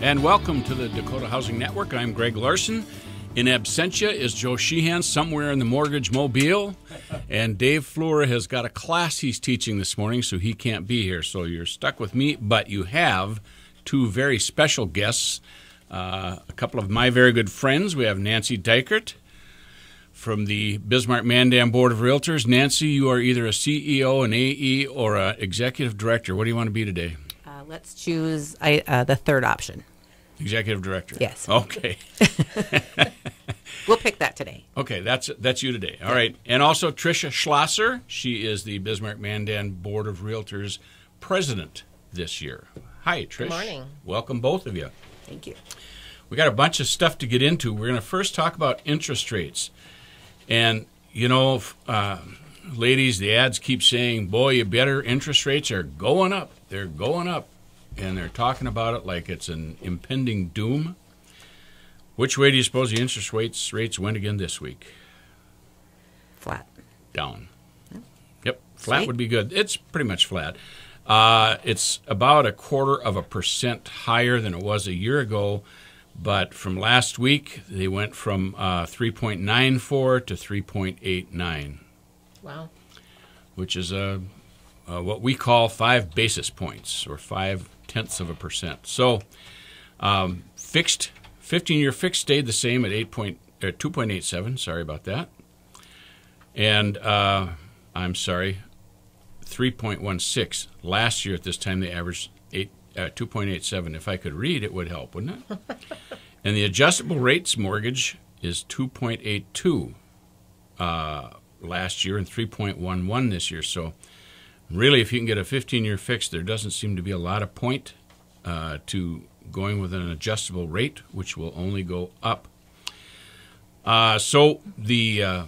And welcome to the Dakota Housing Network. I'm Greg Larson. In absentia is Joe Sheehan somewhere in the mortgage mobile. And Dave Fleur has got a class he's teaching this morning, so he can't be here. So you're stuck with me, but you have two very special guests. A couple of my very good friends. We have Nancy Deichert from the Bismarck-Mandan Board of Realtors. Nancy, you are either a CEO, an AE, or an executive director. What do you want to be today? Let's choose the third option. Executive director. Yes. Okay. We'll pick that today. Okay, that's you today. All right. And also Tricia Schlosser. She is the Bismarck-Mandan Board of Realtors president this year. Hi, Trish. Good morning. Welcome, both of you. Thank you. We got a bunch of stuff to get into. We're going to first talk about interest rates. And, you know, ladies, the ads keep saying, boy, you better, interest rates are going up. They're going up. And they're talking about it like it's an impending doom. Which way do you suppose the interest rates went again this week? Flat. Down. Yeah. Yep, flat Sweet. Would be good. It's pretty much flat. It's about 0.25% higher than it was a year ago, but from last week they went from 3.94 to 3.89. Wow. Which is what we call 5 basis points, or 0.5%. So fixed, 15-year fixed stayed the same at 2.87. Sorry about that. And I'm sorry, 3.16. Last year at this time they averaged 2.87. If I could read, it would help, wouldn't it? And the adjustable rates mortgage is 2.82 last year and 3.11 this year. So really, if you can get a 15-year fix, there doesn't seem to be a lot of point to going with an adjustable rate, which will only go up. So the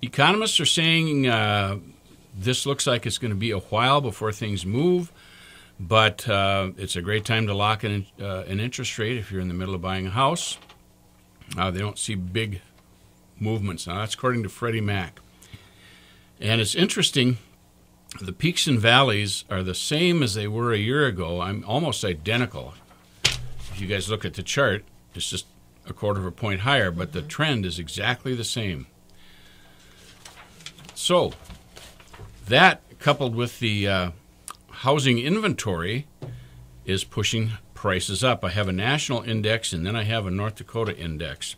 economists are saying this looks like it's going to be a while before things move, but it's a great time to lock in an interest rate if you're in the middle of buying a house. They don't see big movements. Now, that's according to Freddie Mac. And it's interesting. The peaks and valleys are the same as they were a year ago. I'm almost identical. If you guys look at the chart, it's just 0.25 point higher, but the trend is exactly the same. So that, coupled with the housing inventory, is pushing prices up. I have a national index, and then I have a North Dakota index.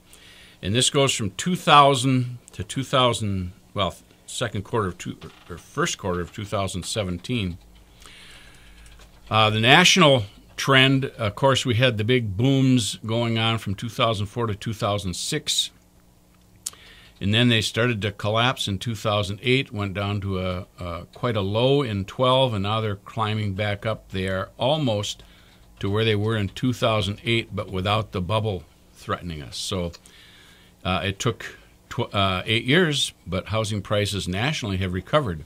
And this goes from 2000 to 2000, well, first quarter of 2017. The national trend, of course, we had the big booms going on from 2004 to 2006, and then they started to collapse in 2008, went down to quite a low in 12, and now they're climbing back up. They are almost to where they were in 2008, but without the bubble threatening us. So it took 8 years, but housing prices nationally have recovered.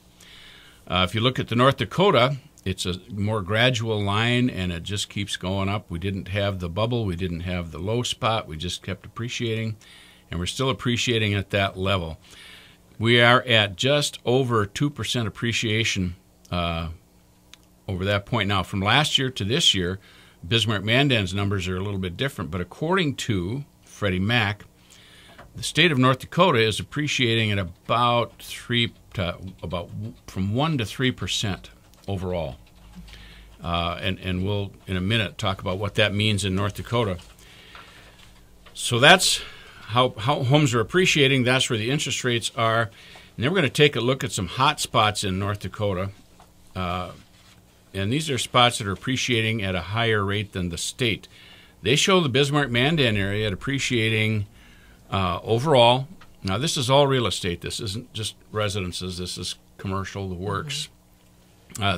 If you look at the North Dakota, it's a more gradual line, and it just keeps going up. We didn't have the bubble. We didn't have the low spot. We just kept appreciating, and we're still appreciating at that level. We are at just over 2% appreciation over that point. Now, from last year to this year, Bismarck-Mandan's numbers are a little bit different, but according to Freddie Mac, the state of North Dakota is appreciating at about from 1 to 3% overall, and we'll in a minute talk about what that means in North Dakota. So that's how homes are appreciating. That's where the interest rates are, and then we're going to take a look at some hot spots in North Dakota, and these are spots that are appreciating at a higher rate than the state. They show the Bismarck-Mandan area at appreciating. Overall, now this is all real estate. This isn't just residences. This is commercial, the works.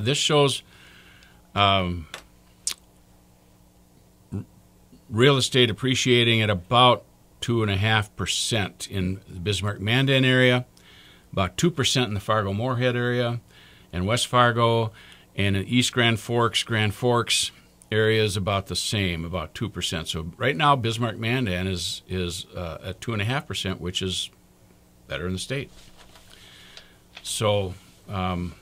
This shows real estate appreciating at about 2.5% in the Bismarck-Mandan area, about 2% in the Fargo-Moorhead area, and West Fargo, and in East Grand Forks area is about the same, about 2%. So right now, Bismarck-Mandan is at 2.5%, which is better in the state. So, and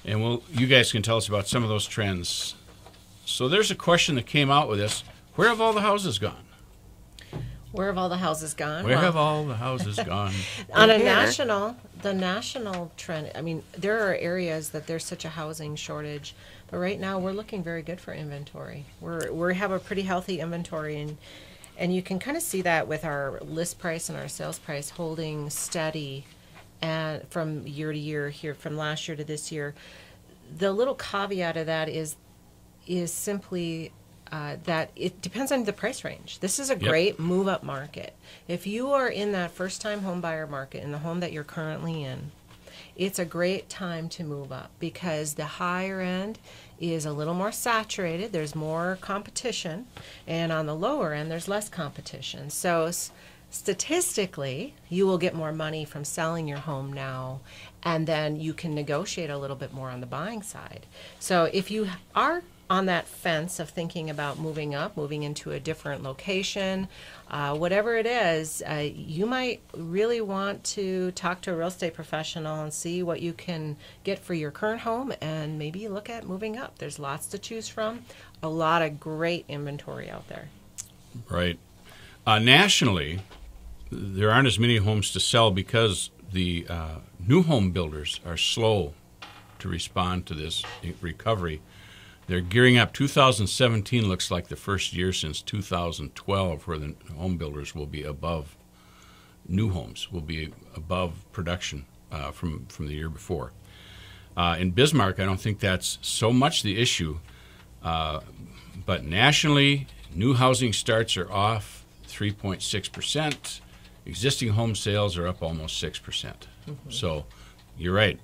you guys can tell us about some of those trends So there's a question that came out with this. Where have all the houses gone? Where have all the houses gone? Where have all the houses gone? On a the national trend, I mean, there are areas that there's such a housing shortage, but right now we're looking very good for inventory. We have a pretty healthy inventory, and you can kind of see that with our list price and our sales price holding steady, and from year to year here, from last year to this year. The little caveat of that is simply that it depends on the price range. This is a great move-up market. If you are in that first-time home buyer market, in the home that you're currently in, it's a great time to move up because the higher end is a little more saturated. There's more competition, and on the lower end, there's less competition. So statistically, you will get more money from selling your home now, and then you can negotiate a little bit more on the buying side. So if you are on that fence of thinking about moving up, moving into a different location, whatever it is, you might really want to talk to a real estate professional and see what you can get for your current home and maybe look at moving up. There's lots to choose from, a lot of great inventory out there. Right. Nationally, there aren't as many homes to sell because the new home builders are slow to respond to this recovery. They're gearing up. 2017 looks like the first year since 2012 where the home builders will be above, new homes will be above production from the year before. In Bismarck, I don't think that's so much the issue, but nationally, new housing starts are off 3.6%. Existing home sales are up almost 6%. Mm-hmm. So you're right.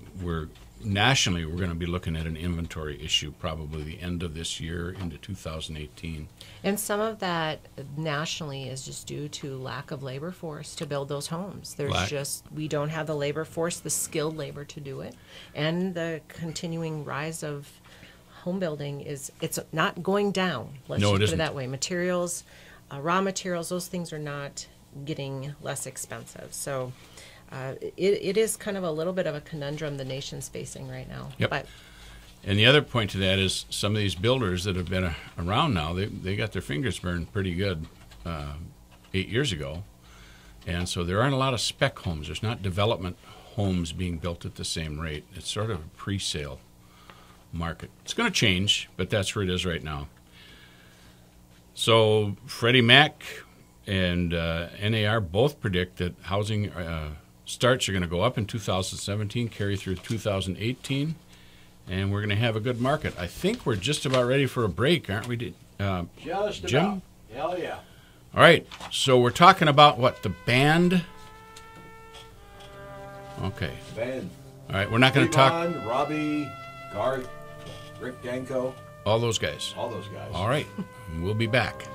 Nationally, we're going to be looking at an inventory issue probably the end of this year into 2018. And some of that nationally is just due to lack of labor force to build those homes. We don't have the labor force, the skilled labor to do it. And the continuing rise of home building it's not going down. Let's just put it that way. Materials, raw materials, those things are not getting less expensive. So it is kind of a little bit of a conundrum the nation's facing right now. Yep. And the other point to that is some of these builders that have been around now, they got their fingers burned pretty good 8 years ago. And so there aren't a lot of spec homes. There's not development homes being built at the same rate. It's sort of a pre-sale market. It's going to change, but that's where it is right now. So Freddie Mac and NAR both predict that housing starts are going to go up in 2017, carry through 2018, and we're going to have a good market. I think we're just about ready for a break, aren't we, just Jim? About. Hell yeah. All right, so we're talking about what, the band? Okay. Band. All right, we're not going to talk... Robbie, Garth, Rick Danko. All those guys. All those guys. All right, we'll be back.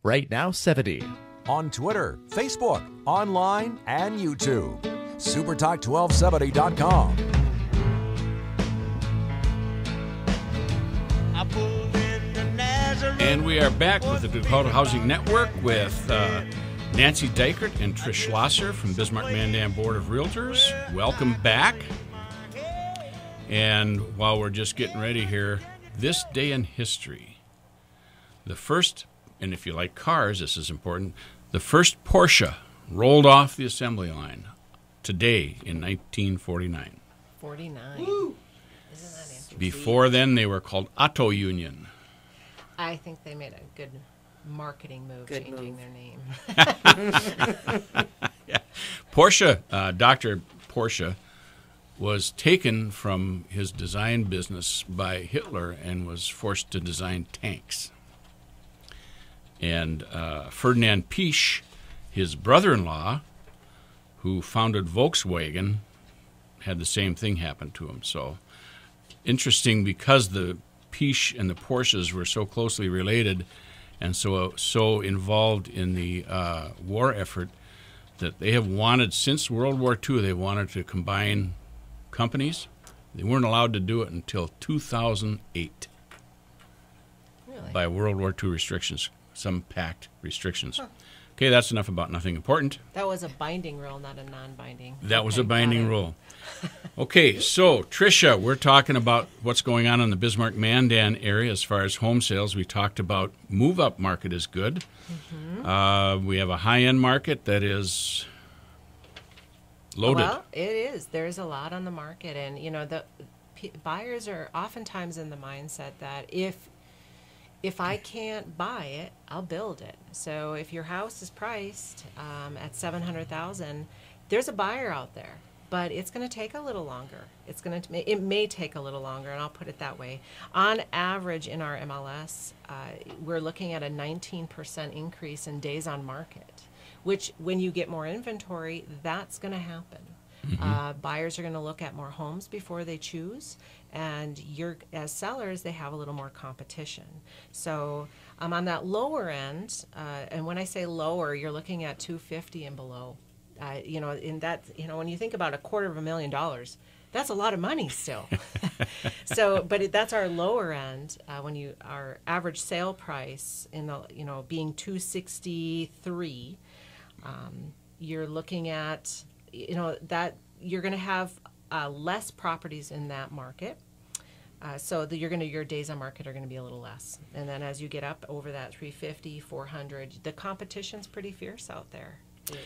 Right Now 70. On Twitter, Facebook, online, and YouTube. supertalk1270.com. And we are back with the Dakota Housing Network with Nancy Deichert and Tricia Schlosser from Bismarck-Mandan Board of Realtors. Welcome back. And while we're just getting ready here, this day in history, the first, and if you like cars, this is important, the first Porsche rolled off the assembly line today in 1949. 49. Woo! Isn't that interesting? Before then, they were called Auto Union. I think they made a good marketing move, changing their name. Yeah. Porsche, Dr. Porsche, was taken from his design business by Hitler and was forced to design tanks. And Ferdinand Piech, his brother-in-law, who founded Volkswagen, had the same thing happen to him. So interesting, because the Piech and the Porsches were so closely related and so involved in the war effort that they have wanted, since World War II, they wanted to combine companies. They weren't allowed to do it until 2008 Really? by World War II restrictions, some pact restrictions. Huh. Okay, that's enough about nothing important. That was a binding rule, not a non-binding. That was Okay, a binding got it. rule. Okay, so Tricia, we're talking about what's going on in the Bismarck-Mandan area as far as home sales. We talked about move-up market is good. We have a high-end market that is loaded. Well, it is. There's a lot on the market, and the buyers are oftentimes in the mindset that if I can't buy it, I'll build it. So if your house is priced at $700,000, there's a buyer out there, but it's going to take a little longer. It may take a little longer, and I'll put it that way. On average, in our MLS, we're looking at a 19% increase in days on market, which when you get more inventory, that's going to happen. Buyers are going to look at more homes before they choose, and as sellers, they have a little more competition. So on that lower end, and when I say lower, you're looking at $250,000 and below. In that, when you think about $250,000, that's a lot of money still. So, but that's our lower end. Our average sale price in the being $263,000, you're looking at that you're going to have less properties in that market. So your days on market are going to be a little less. And then as you get up over that 350, 400, the competition's pretty fierce out there.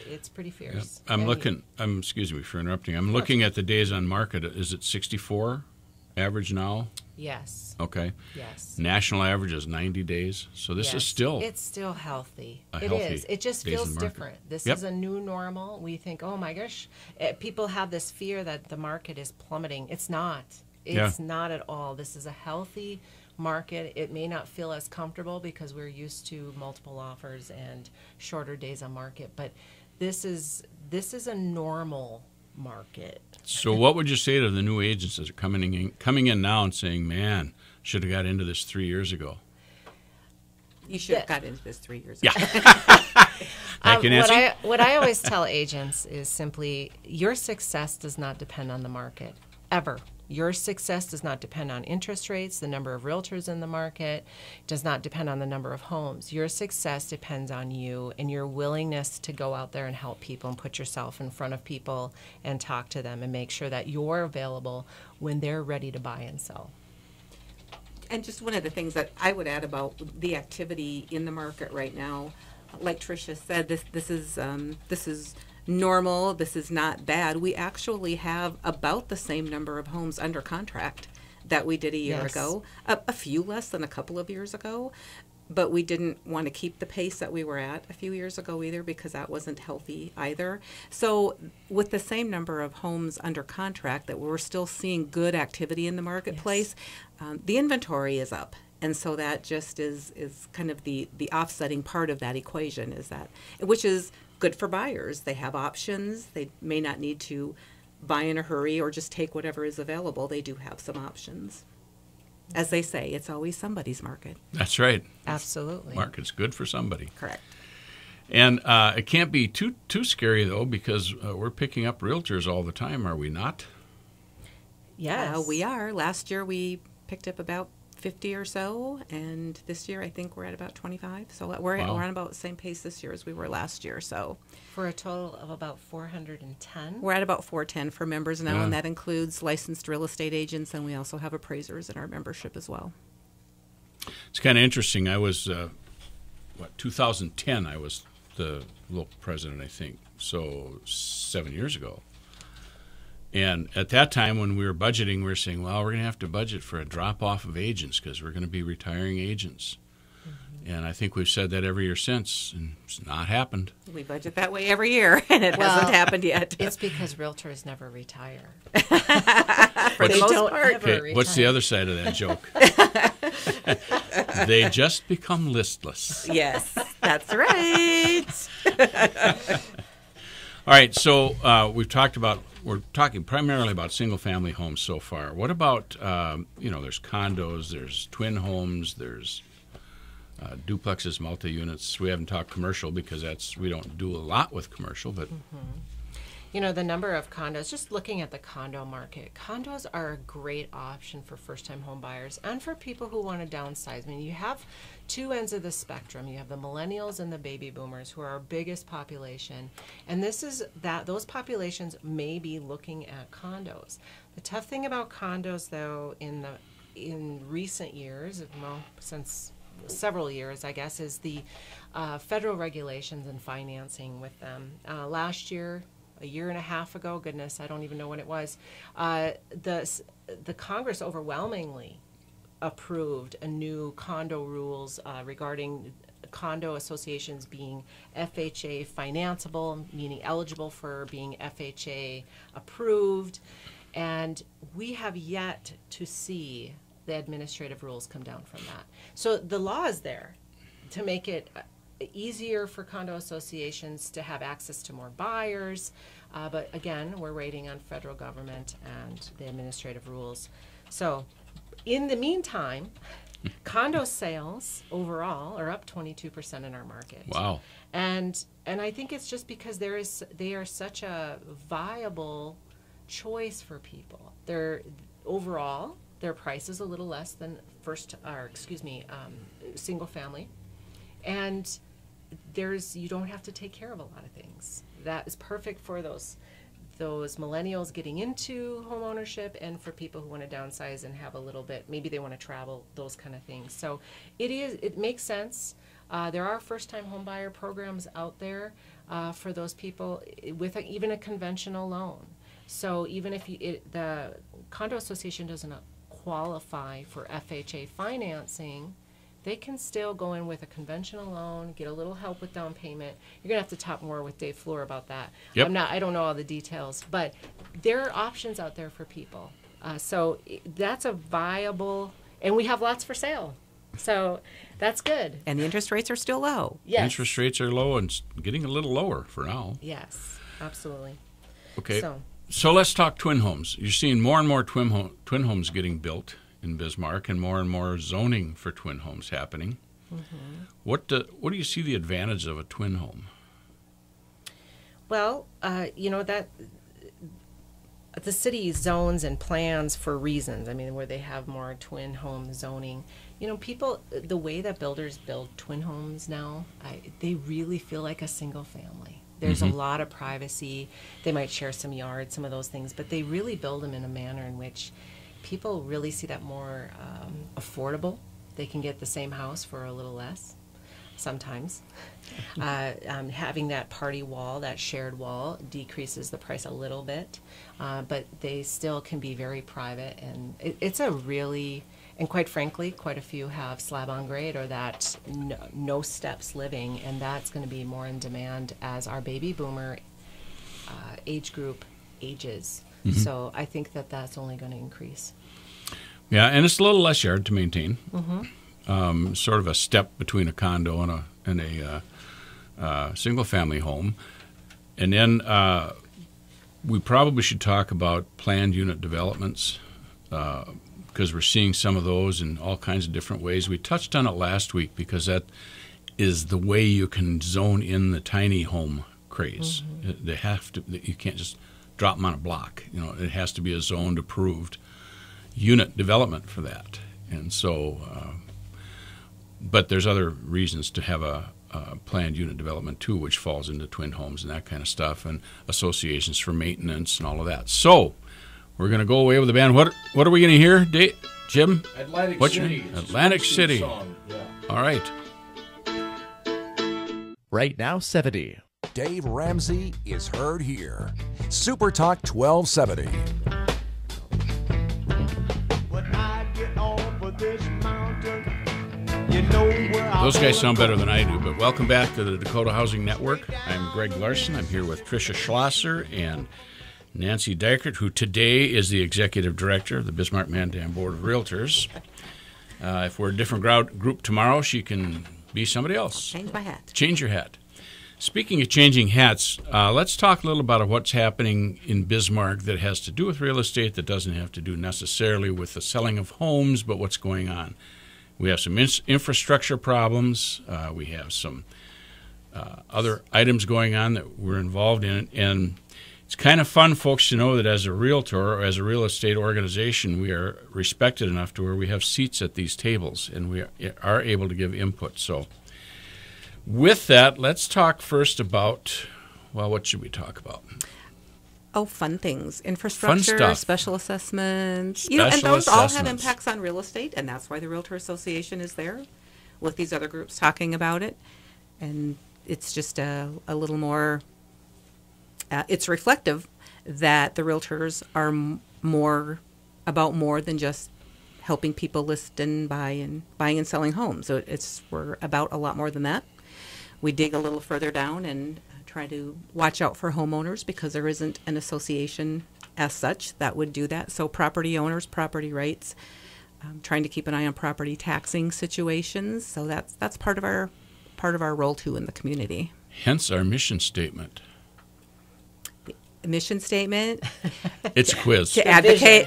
It's pretty fierce. Yeah. Excuse me for interrupting. I'm looking at the days on market. Is it 64 average now? Yes. Okay. Yes. National average is 90 days. So this is still It's still healthy. a It healthy is. It just days feels on market. different. This Yep. is a new normal. We think, oh my gosh, people have this fear that the market is plummeting. It's not. It's not at all. This is a healthy market. It may not feel as comfortable because we're used to multiple offers and shorter days on market, but this is a normal market. So what would you say to the new agents that are coming in now and saying, man, should have got into this 3 years ago? You should have got into this 3 years Yeah. ago. Thank you, Nancy. What I always tell agents is simply, your success does not depend on the market, ever. Your success does not depend on interest rates, the number of realtors in the market, does not depend on the number of homes. Your success depends on you and your willingness to go out there and help people and put yourself in front of people and talk to them and make sure that you're available when they're ready to buy and sell. And just one of the things that I would add about the activity in the market right now, like Tricia said, this is normal. This is not bad. We actually have about the same number of homes under contract that we did a year ago. A few less than a couple of years ago, but we didn't want to keep the pace that we were at a few years ago either, because that wasn't healthy either. So with the same number of homes under contract, that we're still seeing good activity in the marketplace, the inventory is up. And so that just is kind of the offsetting part of that equation, is that, which is good for buyers. They have options. They may not need to buy in a hurry or just take whatever is available. They do have some options. As they say, it's always somebody's market. That's right. Absolutely. Market's good for somebody. Correct. And it can't be too scary, though, because we're picking up realtors all the time, are we not? Yes. We are. Last year we picked up about 50 or so, and this year I think we're at about 25. So we're on about the same pace this year as we were last year. So For a total of about 410. we're at about 410 for members now, and that includes licensed real estate agents, and we also have appraisers in our membership as well. It's kind of interesting. I was, 2010, I was the local president, I think, so 7 years ago. And at that time, when we were budgeting, we were saying, well, we're going to have to budget for a drop-off of agents because we're going to be retiring agents. Mm-hmm. And I think we've said that every year since, and it's not happened. We budget that way every year, and it hasn't happened yet. It's because realtors never retire. For the most part. Okay, what's the other side of that joke? They just become listless. Yes, that's right. All right, so we're talking primarily about single-family homes so far. What about, there's condos, there's twin homes, there's duplexes, multi-units. We haven't talked commercial because we don't do a lot with commercial, but... the number of condos, just looking at the condo market, condos are a great option for first-time home buyers and for people who want to downsize. I mean, you have two ends of the spectrum. You have the millennials and the baby boomers, who are our biggest population. And those populations may be looking at condos. The tough thing about condos, though, in recent years, well, since several years, I guess, is the federal regulations and financing with them. Last year, a year and a half ago, goodness, I don't even know when it was, the Congress overwhelmingly approved a new condo rules regarding condo associations being FHA financeable, meaning eligible for being FHA approved. And we have yet to see the administrative rules come down from that. So the law is there to make it easier for condo associations to have access to more buyers. But again, we're waiting on federal government and the administrative rules. So in the meantime, condo sales overall are up 22% in our market. Wow. And I think it's just because they are such a viable choice for people. Overall, their price is a little less than single family. And you don't have to take care of a lot of things. That is perfect for those millennials getting into home ownership and for people who want to downsize and have a little bit, maybe they want to travel, those kind of things. So it makes sense. There are first-time home buyer programs out there for those people with even a conventional loan. So even if the condo association doesn't qualify for FHA financing, they can still go in with a conventional loan, get a little help with down payment. You're gonna have to talk more with Dave Fleur about that. Yep. I don't know all the details, but there are options out there for people. So that's a viable, and we have lots for sale. So that's good. And the interest rates are still low. Yes. Interest rates are low and getting a little lower for now. Yes, absolutely. Okay. So let's talk twin homes. You're seeing more and more twin homes getting built in Bismarck, and more zoning for twin homes happening. Mm-hmm. What do you see the advantage of a twin home? Well, that the city zones and plans for reasons. I mean, where they have more twin home zoning. People, the way that builders build twin homes now, they really feel like a single family. There's a lot of privacy. They might share some yards, some of those things, but they really build them in a manner in which people really see that more affordable. They can get the same house for a little less sometimes. Having that party wall, that shared wall, decreases the price a little bit, but they still can be very private. And it's a really, and quite frankly, quite a few have slab-on-grade or that no steps living, and that's going to be more in demand as our baby boomer age group ages. Mm-hmm. So I think that that's only going to increase. Yeah, and it's a little less yard to maintain. Mm-hmm. Sort of a step between a condo and a single-family home. And then we probably should talk about planned unit developments because we're seeing some of those in all kinds of different ways. We touched on it last week because that is the way you can zone in the tiny home craze. Mm-hmm. They have to. You can't just drop them on a block. It has to be a zoned, approved unit development for that. And so, but there's other reasons to have a planned unit development too, which falls into twin homes and that kind of stuff, and associations for maintenance and all of that. So, we're going to go away with the band. What are we going to hear, Jim? Atlantic What's City. Your name? Atlantic City. Song. Yeah. All right. Right now, 70. Dave Ramsey is heard here. Super Talk 1270. Those guys sound better than I do, but welcome back to the Dakota Housing Network. I'm Greg Larson. I'm here with Tricia Schlosser and Nancy Deichert, who today is the Executive Director of the Bismarck-Mandan Board of Realtors. If we're a different group tomorrow, she can be somebody else. Change my hat. Change your hat. Speaking of changing hats, let's talk a little about what's happening in Bismarck that has to do with real estate, that doesn't have to do necessarily with the selling of homes, but what's going on. We have some infrastructure problems. We have some other items going on that we're involved in. And It's kind of fun, folks, to know that as a realtor or as a real estate organization, we are respected enough to where we have seats at these tables and we are able to give input. So with that, let's talk first about, well, what should we talk about? Oh, fun things. Infrastructure, stuff. special assessments. And Special those all have assessments. impacts on real estate, and that's why the Realtor Association is there with these other groups talking about it. And it's just a little more, it's reflective that the realtors are more than just helping people list and buying and selling homes. So we're about a lot more than that. We dig a little further down and try to watch out for homeowners because there isn't an association as such that would do that. So property owners, property rights, trying to keep an eye on property taxing situations. So that's part of our role too in the community. Hence our mission statement. The mission statement It's a quiz. to advocate.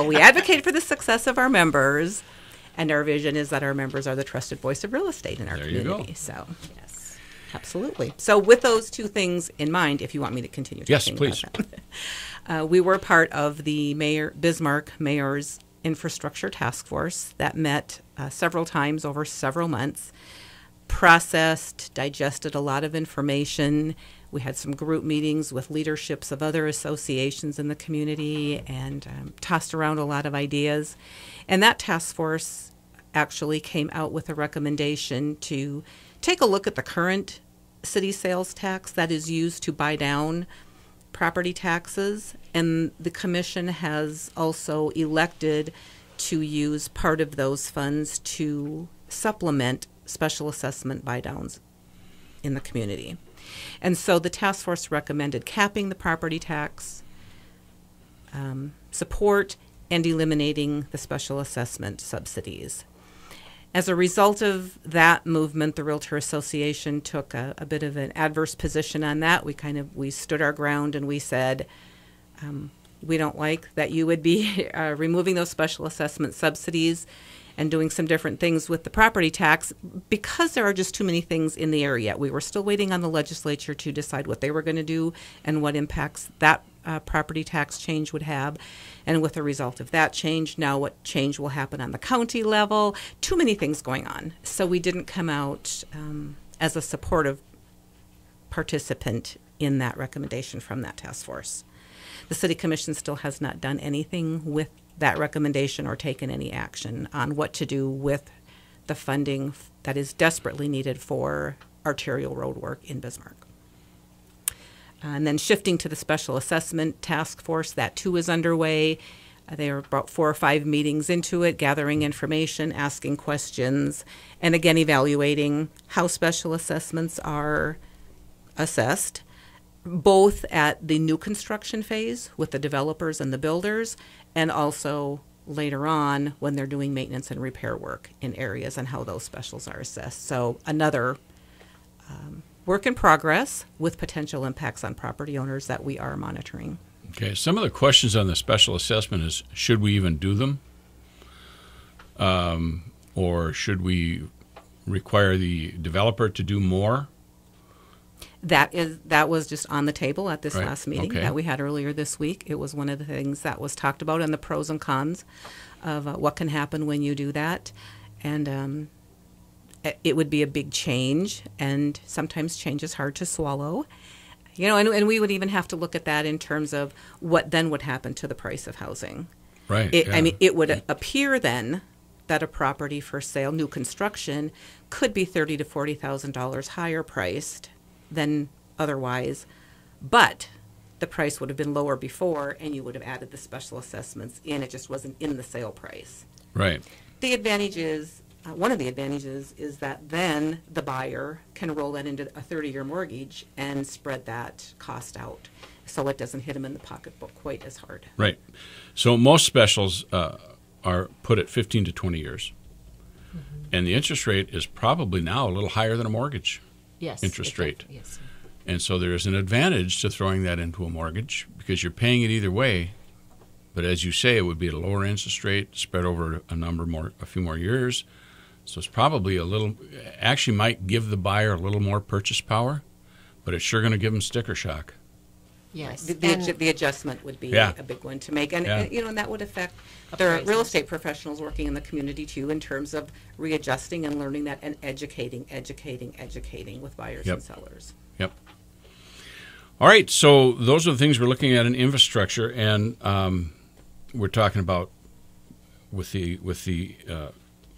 We advocate for the success of our members, and our vision is that our members are the trusted voice of real estate in our There you community. go. So yes, absolutely. So with those two things in mind, if you want me to continue Yes, talking please. about that. We were part of the Bismarck Mayor's Infrastructure Task Force that met several times over several months, processed, digested a lot of information. We had some group meetings with leaderships of other associations in the community and tossed around a lot of ideas. And that task force actually came out with a recommendation to take a look at the current city sales tax that is used to buy down property taxes. And the commission has also elected to use part of those funds to supplement special assessment buy downs in the community. And so the task force recommended capping the property tax support and eliminating the special assessment subsidies. As a result of that movement, the Realtor Association took a bit of an adverse position on that. We stood our ground and we said, we don't like that you would be removing those special assessment subsidies and doing some different things with the property tax because there are just too many things in the air yet. We were still waiting on the legislature to decide what they were going to do and what impacts that property tax change would have. And with the result of that change, now what change will happen on the county level. Too many things going on. So we didn't come out as a supportive participant in that recommendation from that task force. The City Commission still has not done anything with that recommendation or taken any action on what to do with the funding that is desperately needed for arterial road work in Bismarck. And then shifting to the special assessment task force, that too is underway. They are about 4 or 5 meetings into it, gathering information, asking questions, and again evaluating how special assessments are assessed, both at the new construction phase with the developers and the builders, and also later on when they're doing maintenance and repair work in areas and how those specials are assessed. So another work in progress with potential impacts on property owners that we are monitoring. Okay, some of the questions on the special assessment is, should we even do them? Or should we require the developer to do more? That was just on the table at this Right. last meeting Okay. that we had earlier this week. It was one of the things that was talked about and the pros and cons of what can happen when you do that. And it would be a big change, and sometimes change is hard to swallow. And we would even have to look at that in terms of what then would happen to the price of housing. Right. I mean, it would appear then that a property for sale, new construction, could be $30,000 to $40,000 higher priced than otherwise, but the price would have been lower before, and you would have added the special assessments in. It just wasn't in the sale price. Right. The advantage is, one of the advantages is that then the buyer can roll that into a 30-year mortgage and spread that cost out, so it doesn't hit them in the pocketbook quite as hard. Right. So most specials are put at 15 to 20 years. Mm-hmm. And the interest rate is probably now a little higher than a mortgage interest rate. Yes. And so there is an advantage to throwing that into a mortgage because you're paying it either way. But as you say, it would be at a lower interest rate spread over a few more years. So it's probably might give the buyer a little more purchase power, but it's sure going to give them sticker shock. Yes. The adjustment would be Yeah. a big one to make, and Yeah. and that would affect the real Appraisals. estate professionals working in the community too, in terms of readjusting and learning that and educating with buyers Yep. and sellers. Yep. All right, so those are the things we're looking at in infrastructure, and we're talking about with the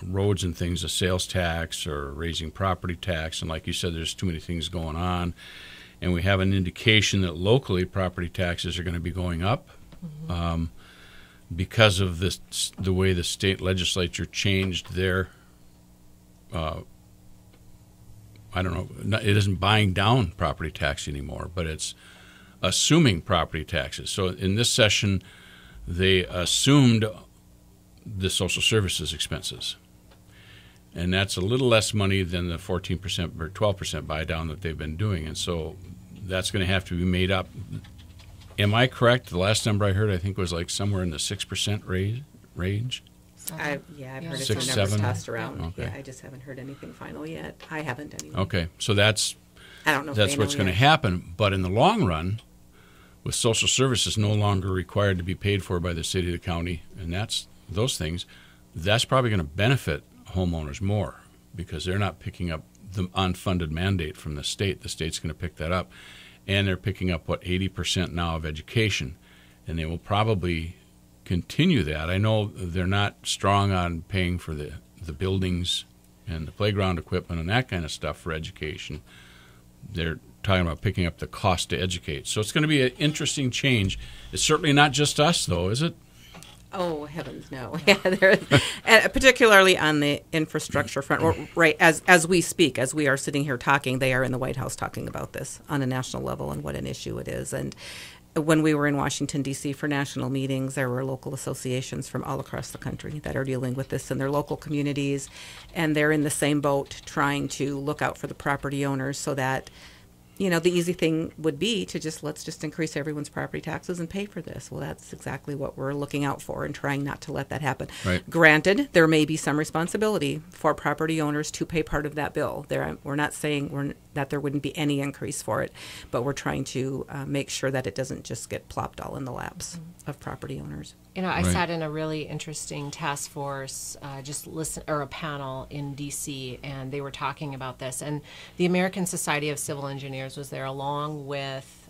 roads and things, a sales tax or raising property tax, and like you said, there's too many things going on, and we have an indication that locally property taxes are going to be going up because of the way the state legislature changed their. I don't know, it isn't buying down property tax anymore, but it's assuming property taxes. So in this session, they assumed the social services expenses. And that's a little less money than the 14% or 12% buy down that they've been doing. And so that's going to have to be made up. Am I correct? The last number I heard, I think, was like somewhere in the 6% range. I've heard Six, some numbers seven? tossed around. Okay. Yeah, I just haven't heard anything final yet. I haven't anyway. Okay, so that's I don't know. If that's they what's know going to yet. happen. But in the long run, with social services no longer required to be paid for by the city, the county, and those things, that's probably going to benefit homeowners more because they're not picking up the unfunded mandate from the state. The state's going to pick that up. And they're picking up, 80% now of education. And they will probably continue that. I know they're not strong on paying for the buildings and the playground equipment and that kind of stuff for education. They're talking about picking up the cost to educate. So it's going to be an interesting change. It's certainly not just us, though, is it? Oh, heavens, no. Yeah, and particularly on the infrastructure front, right, as we speak, as we are sitting here talking, they are in the White House talking about this on a national level and what an issue it is. And when we were in Washington, D.C. for national meetings, there were local associations from all across the country that are dealing with this in their local communities, and they're in the same boat trying to look out for the property owners so that the easy thing would be to let's just increase everyone's property taxes and pay for this. Well, that's exactly what we're looking out for and trying not to let that happen. Right. Granted, there may be some responsibility for property owners to pay part of that bill. We're not saying that there wouldn't be any increase for it, but we're trying to make sure that it doesn't just get plopped all in the laps of property owners. I Right. sat in a really interesting task force, a panel in D.C., and they were talking about this. And the American Society of Civil Engineers was there, along with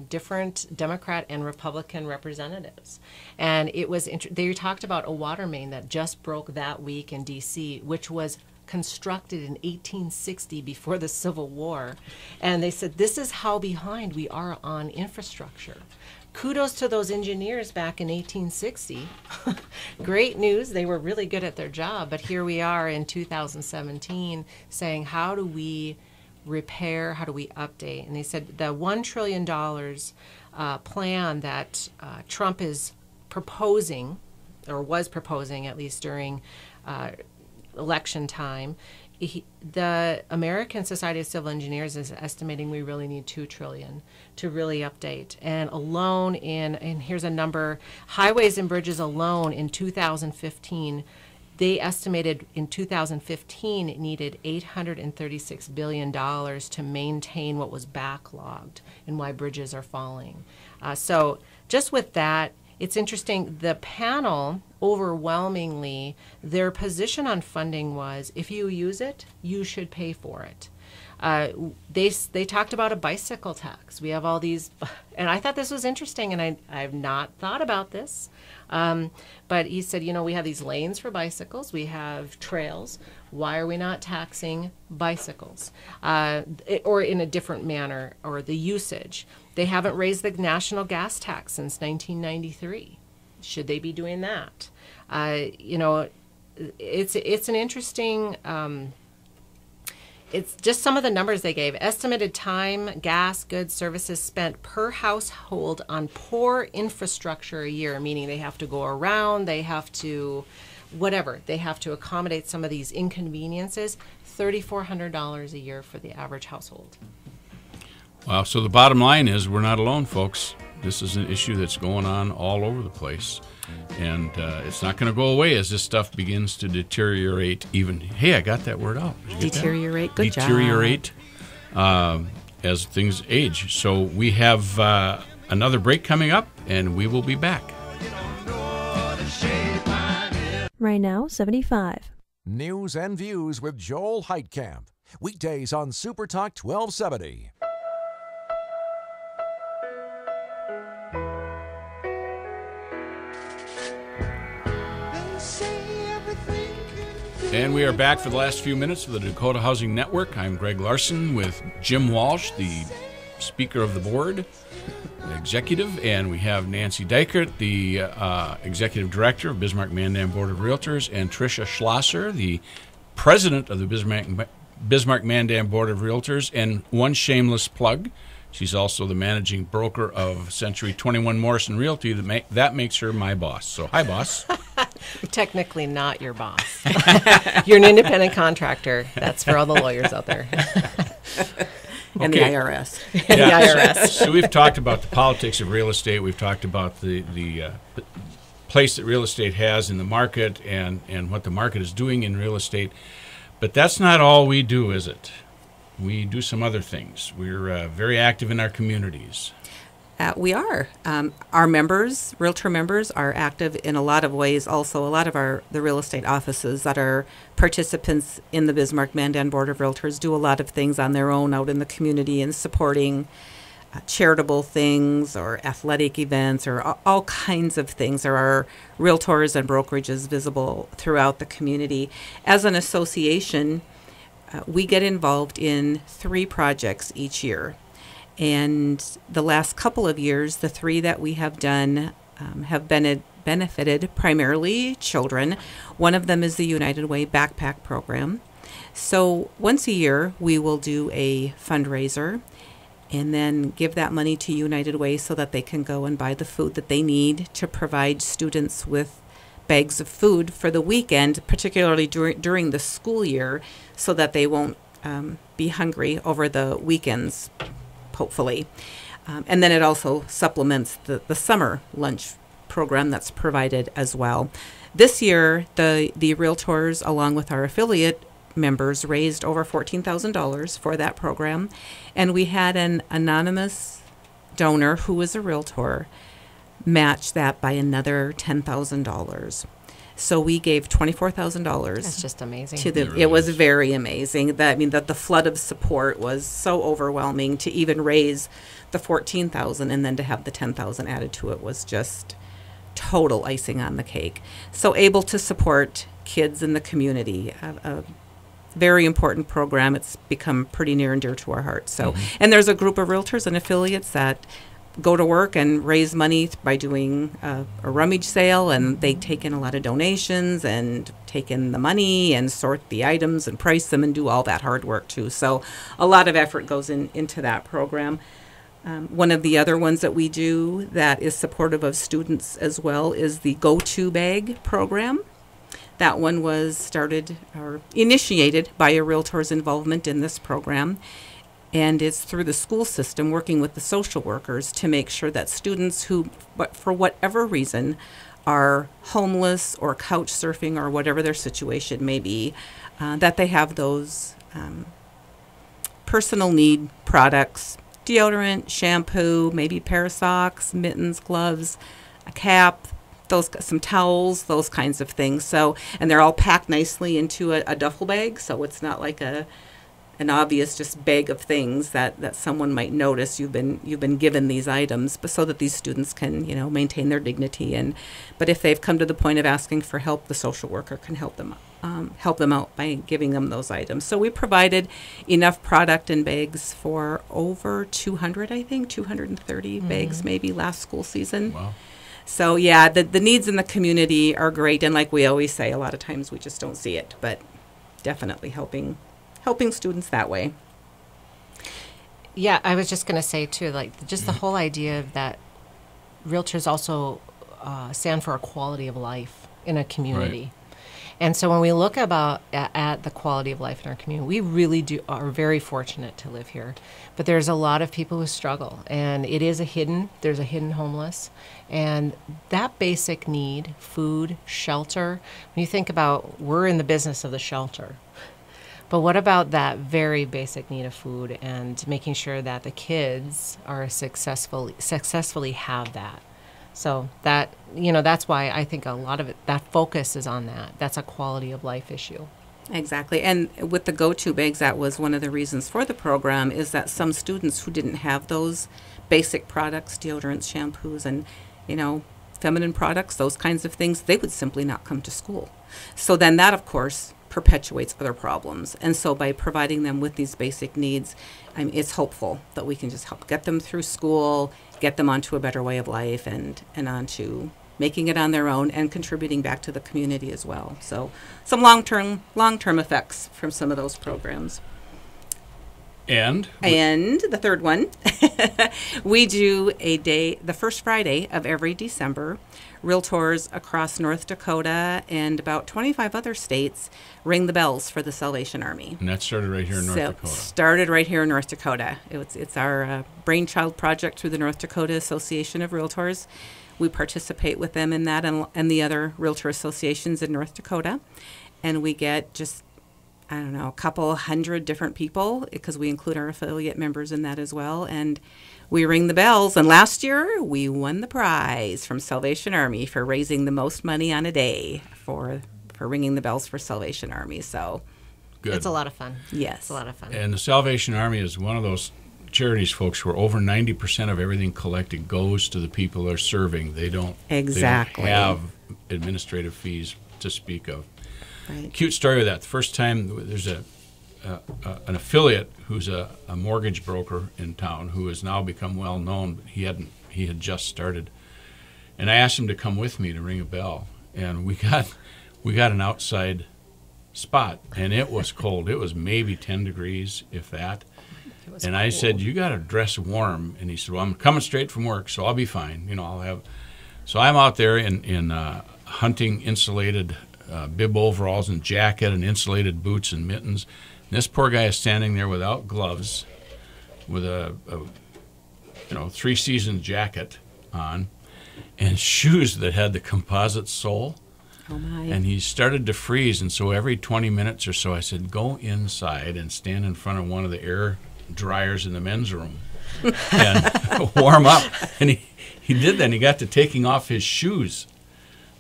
different Democrat and Republican representatives. And it was they talked about a water main that just broke that week in D.C., which was constructed in 1860 before the Civil War. And they said, this is how behind we are on infrastructure. Kudos to those engineers back in 1860. Great news. They were really good at their job. But here we are in 2017 saying, how do we repair? How do we update? And they said the $1 trillion plan that Trump is proposing, or was proposing at least during election time, the American Society of Civil Engineers is estimating we really need $2 trillion to really update. And alone and here's a number, highways and bridges alone in 2015, they estimated in 2015 it needed $836 billion to maintain what was backlogged and why bridges are falling. So just with that, it's interesting, the panel, overwhelmingly, their position on funding was, if you use it, you should pay for it. They talked about a bicycle tax. We have all these, and I thought this was interesting, and I've not thought about this. But he said, we have these lanes for bicycles, we have trails. Why are we not taxing bicycles? Or in a different manner, or the usage? They haven't raised the national gas tax since 1993. Should they be doing that? It's an interesting. It's just some of the numbers they gave. Estimated time, gas, goods, services spent per household on poor infrastructure a year, meaning they have to go around, they have to, whatever, they have to accommodate some of these inconveniences, $3,400 a year for the average household. Wow, so the bottom line is we're not alone, folks. This is an issue that's going on all over the place. And it's not going to go away as this stuff begins to deteriorate even. Hey, I got that word out. Did you get that? Deteriorate, good job. Deteriorate as things age. So we have another break coming up, and we will be back. Right now, 75. News and Views with Joel Heitkamp. Weekdays on Super Talk 1270. And we are back for the last few minutes of the Dakota Housing Network. I'm Greg Larson with Jim Walsh, the Speaker of the Board, the Executive, and we have Nancy Deichert, the Executive Director of Bismarck-Mandan Board of Realtors, and Tricia Schlosser, the President of the Bismarck-Mandan Board of Realtors, and one shameless plug. She's also the managing broker of Century 21 Morrison Realty. That makes her my boss. So, hi, boss. Technically not your boss. You're an independent contractor. That's for all the lawyers out there. And the IRS. The IRS. So we've talked about the politics of real estate. We've talked about the place that real estate has in the market and what the market is doing in real estate. But that's not all we do, is it? We do some other things. We're very active in our communities. We are. Our members, realtor members, are active in a lot of ways. Also, a lot of the real estate offices that are participants in the Bismarck-Mandan Board of Realtors do a lot of things on their own out in the community and supporting charitable things or athletic events or all kinds of things. There are realtors and brokerages visible throughout the community. As an association, we get involved in 3 projects each year. And the last couple of years, the 3 that we have done have benefited primarily children. One of them is the United Way Backpack Program. So once a year, we will do a fundraiser and then give that money to United Way so that they can go and buy the food that they need to provide students with bags of food for the weekend, particularly during the school year, so that they won't be hungry over the weekends, hopefully. And then it also supplements the summer lunch program that's provided as well. This year, the realtors, along with our affiliate members, raised over $14,000 for that program. And we had an anonymous donor who was a realtor match that by another $10,000. So we gave $24,000. That's just amazing. To them. It was very amazing. That the flood of support was so overwhelming. To even raise the $14,000 and then to have the $10,000 added to it was just total icing on the cake. So able to support kids in the community, a very important program. It's become pretty near and dear to our hearts. So, and there's a group of realtors and affiliates that go to work and raise money by doing a rummage sale, and they take in a lot of donations and take in the money and sort the items and price them and do all that hard work too. So a lot of effort goes into that program. One of the other ones that we do that is supportive of students as well is the Go-To Bag program. That one was started or initiated by a realtor's involvement in this program. And it's through the school system working with the social workers to make sure that students who, for whatever reason, are homeless or couch surfing or whatever their situation may be, that they have those personal need products, deodorant, shampoo, maybe a pair of socks, mittens, gloves, a cap, some towels, those kinds of things. So, and they're all packed nicely into a duffel bag, so it's not like an obvious just bag of things that someone might notice you've been given these items, but so that these students can maintain their dignity. But if they've come to the point of asking for help, the social worker can help them out by giving them those items. So we provided enough product and bags for over 200, I think 230 bags maybe last school season. Wow. So yeah, the needs in the community are great, and like we always say, a lot of times we just don't see it, but definitely helping students that way. Yeah, I was just going to say, too, like, just the whole idea of that realtors also stand for a quality of life in a community. Right. And so when we look at the quality of life in our community, we really are very fortunate to live here. But there's a lot of people who struggle, and there's a hidden homeless. And that basic need, food, shelter, when you think about, we're in the business of the shelter. But what about that very basic need of food and making sure that the kids are successfully have that? So that, that's why I think a lot of it, that focus is on that. That's a quality of life issue. Exactly. And with the Go-To Bags, that was one of the reasons for the program, is that some students who didn't have those basic products, deodorants, shampoos, and, feminine products, those kinds of things, they would simply not come to school. So then that, of course, perpetuates other problems. And so by providing them with these basic needs, it's hopeful that we can just help get them through school, get them onto a better way of life, and onto making it on their own and contributing back to the community as well. So some long-term effects from some of those programs. And the third one, we do the first Friday of every December. Realtors across North Dakota and about 25 other states ring the bells for the Salvation Army. And that started right here in North Dakota. Started right here in North Dakota. It's our brainchild project through the North Dakota Association of Realtors. We participate with them in that and the other realtor associations in North Dakota. And we get just, a couple hundred different people, because we include our affiliate members in that as well. And we ring the bells. And last year, we won the prize from Salvation Army for raising the most money on a day for ringing the bells for Salvation Army. So good. It's a lot of fun. Yes. It's a lot of fun. And the Salvation Army is one of those charities, folks, where over 90% of everything collected goes to the people they're serving. They don't have administrative fees to speak of. Right. Cute story with that. The first time, there's an affiliate who's a mortgage broker in town who has now become well known, but he had just started. And I asked him to come with me to ring a bell, and we got an outside spot, and it was cold. It was maybe 10 degrees, if that. And I said, "You got to dress warm." And he said, "Well, I'm coming straight from work, so I'll be fine. I'll have." So I'm out there in hunting insulated bib overalls and jacket and insulated boots and mittens. And this poor guy is standing there without gloves, with a three-season jacket on, and shoes that had the composite sole. Oh my! And he started to freeze, and so every 20 minutes or so, I said, "Go inside and stand in front of one of the air dryers in the men's room and warm up." And he did that, and he got to taking off his shoes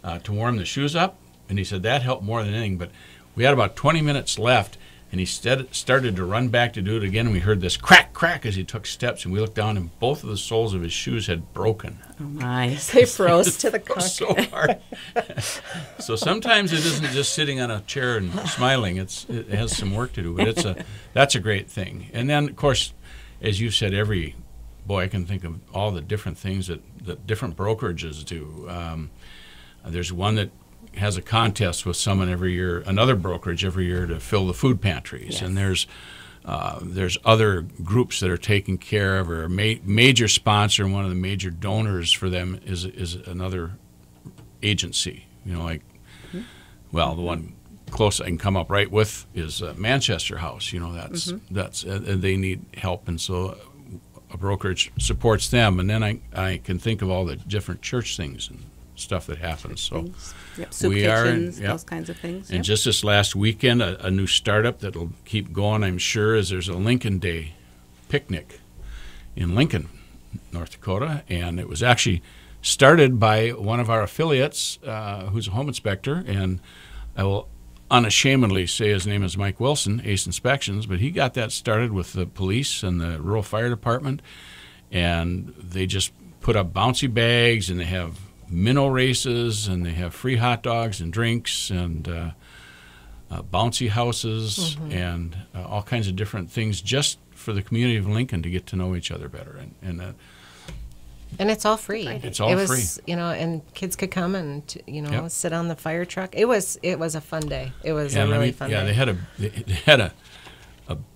to warm the shoes up. And he said that helped more than anything. But we had about 20 minutes left, and he started to run back to do it again, and we heard this crack, crack as he took steps, and we looked down, and both of the soles of his shoes had broken. Oh, my. They froze to the concrete. So hard. So sometimes it isn't just sitting on a chair and smiling. It has some work to do, but that's a great thing. And then, of course, as you said, I can think of all the different things that different brokerages do. There's one that has a contest with someone every year, another brokerage every year, to fill the food pantries. Yes. And there's other groups that are taking care of, or a major sponsor, and one of the major donors for them is another agency. The one close I can come up right with is Manchester House. That's they need help, and so a brokerage supports them. And then I can think of all the different church things and stuff that happens. So soup kitchens, those kinds of things. And just this last weekend, a new startup that'll keep going, I'm sure, is there's a Lincoln Day picnic in Lincoln, North Dakota, and it was actually started by one of our affiliates who's a home inspector, and I will unashamedly say his name is Mike Wilson, Ace Inspections, but he got that started with the police and the rural fire department, and they just put up bouncy bags, and they have minnow races, and they have free hot dogs and drinks, and bouncy houses, and all kinds of different things just for the community of Lincoln to get to know each other better. And it's all free. It's all free. And kids could come and sit on the fire truck. It was a fun day. It was a really fun day. Yeah, they had a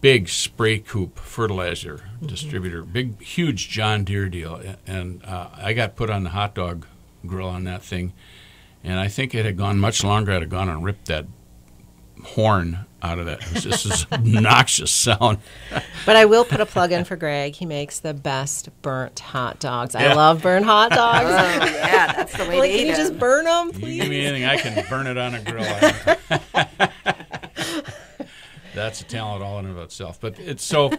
big spray coop fertilizer distributor, big, huge John Deere deal, and I got put on the hot dog grill on that thing, and I think it had gone much longer. I'd have gone and ripped that horn out of that. It was just this obnoxious sound. But I will put a plug in for Greg. He makes the best burnt hot dogs. I love burnt hot dogs. Oh, yeah, that's the way to eat Can you just burn them, please? You give me anything, I can burn it on a grill. That's a talent all in and of itself. But it's so,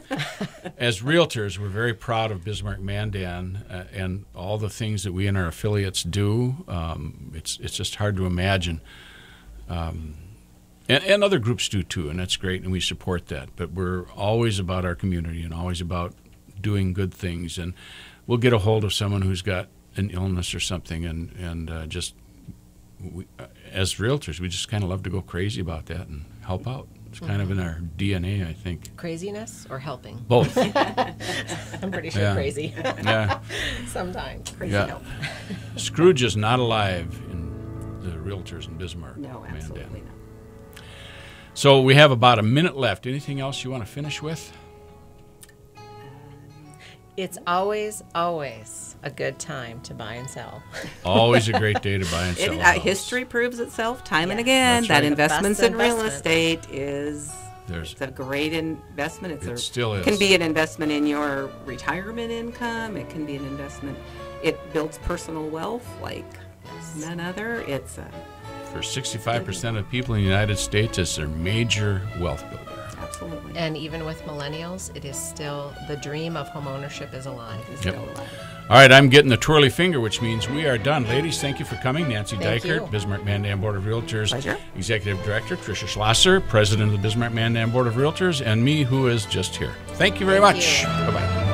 as realtors, we're very proud of Bismarck-Mandan and all the things that we and our affiliates do. It's just hard to imagine. And other groups do too, and that's great, and we support that. But we're always about our community and always about doing good things. And we'll get a hold of someone who's got an illness or something, and as realtors, we just kind of love to go crazy about that and help out. It's kind of in our DNA, I think. Craziness or helping? Both. I'm pretty sure crazy. Yeah. Sometimes. Crazy Yeah. help. Scrooge is not alive in the realtors in Bismarck. No, absolutely not. So we have about a minute left. Anything else you want to finish with? It's always, always a good time to buy and sell. Always a great day to buy and sell. a house. History proves itself time and Yes. again. That's That right. investments Best in real investment. estate is There's- it's a great investment. It still is. Can be an investment in your retirement income. It can be an investment. It builds personal wealth like none other. It's a For 65% of people in the United States, it's their major wealth builder. absolutely. And even with millennials, it is still, the dream of homeownership is alive. It's Yep. still alive. All right, I'm getting the twirly finger, which means we are done. Ladies, thank you for coming. Nancy Thank Deichert, you. Bismarck-Mandan Board of Realtors. Pleasure. Executive Director, Tricia Schlosser, President of the Bismarck-Mandan Board of Realtors, and me, who is just here. Thank you very Thank much. you. Bye-bye.